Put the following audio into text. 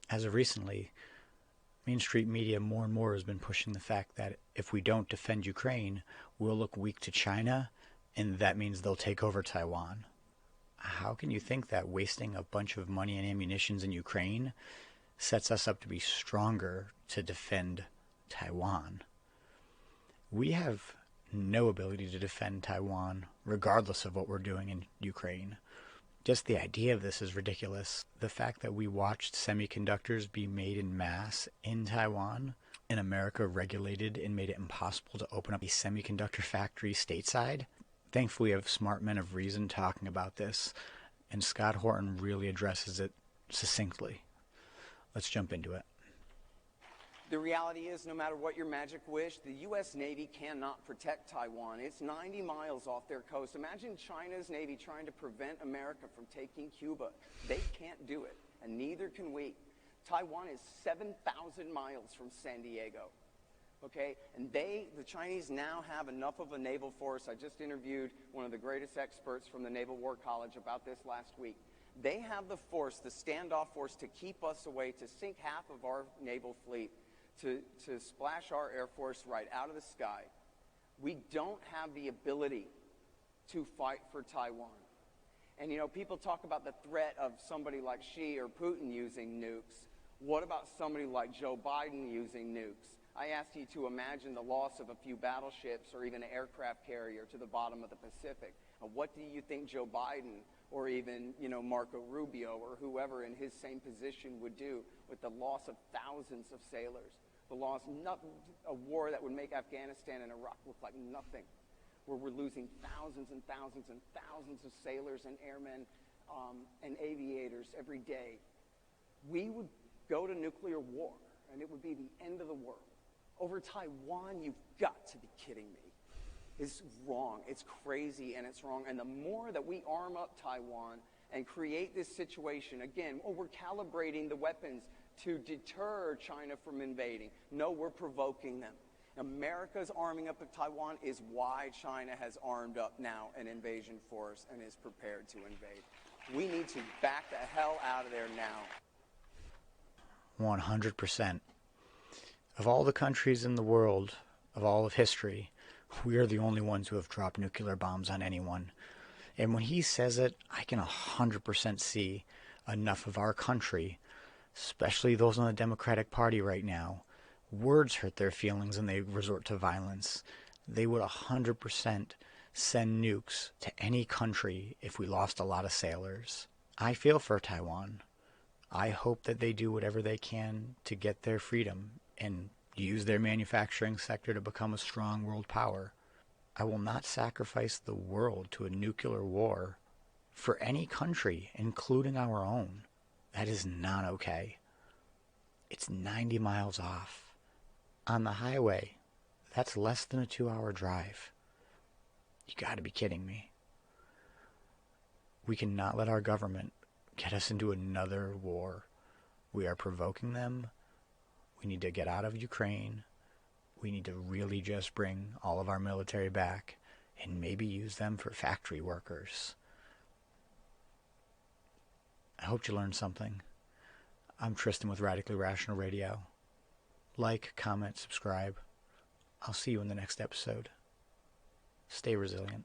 As of recently, mainstream media more and more has been pushing the fact that if we don't defend Ukraine, we'll look weak to China, and that means they'll take over Taiwan. How can you think that wasting a bunch of money and ammunitions in Ukraine sets us up to be stronger to defend Taiwan? We have no ability to defend Taiwan, regardless of what we're doing in Ukraine. Just the idea of this is ridiculous. The fact that we watched semiconductors be made in mass in Taiwan, and America regulated and made it impossible to open up a semiconductor factory stateside. Thankfully, we have smart men of reason talking about this, and Scott Horton really addresses it succinctly. Let's jump into it. The reality is, no matter what your magic wish, the U.S. Navy cannot protect Taiwan. It's 90 miles off their coast. Imagine China's Navy trying to prevent America from taking Cuba. They can't do it, and neither can we. Taiwan is 7,000 miles from San Diego. Okay, and the Chinese now have enough of a naval force. I just interviewed one of the greatest experts from the Naval War College about this last week. They have the force, the standoff force, to keep us away, to sink half of our naval fleet, to splash our Air Force right out of the sky. We don't have the ability to fight for Taiwan. And, people talk about the threat of somebody like Xi or Putin using nukes. What about somebody like Joe Biden using nukes? I asked you to imagine the loss of a few battleships or even an aircraft carrier to the bottom of the Pacific. And what do you think Joe Biden or even, Marco Rubio or whoever in his same position would do with the loss of thousands of sailors? The loss, a war that would make Afghanistan and Iraq look like nothing, where we're losing thousands and thousands and thousands of sailors and airmen and aviators every day. We would go to nuclear war, and it would be the end of the world. Over Taiwan, you've got to be kidding me. It's wrong. It's crazy, and it's wrong. And the more that we arm up Taiwan and create this situation, again, we're calibrating the weapons to deter China from invading. No, we're provoking them. America's arming up of Taiwan is why China has armed up now an invasion force and is prepared to invade. We need to back the hell out of there now. 100%. Of all the countries in the world, of all of history, we are the only ones who have dropped nuclear bombs on anyone. And when he says it, I can 100% see enough of our country, especially those on the Democratic Party right now. Words hurt their feelings and they resort to violence. They would 100% send nukes to any country if we lost a lot of sailors. I feel for Taiwan. I hope that they do whatever they can to get their freedom and use their manufacturing sector to become a strong world power. I will not sacrifice the world to a nuclear war for any country, including our own. That is not okay. It's 90 miles off. On the highway, that's less than a 2-hour drive. You gotta be kidding me. We cannot let our government get us into another war. We are provoking them. We need to get out of Ukraine. We need to really just bring all of our military back and maybe use them for factory workers. I hope you learned something. I'm Tristan with Radically Rational Radio. Like, comment, subscribe. I'll see you in the next episode. Stay resilient.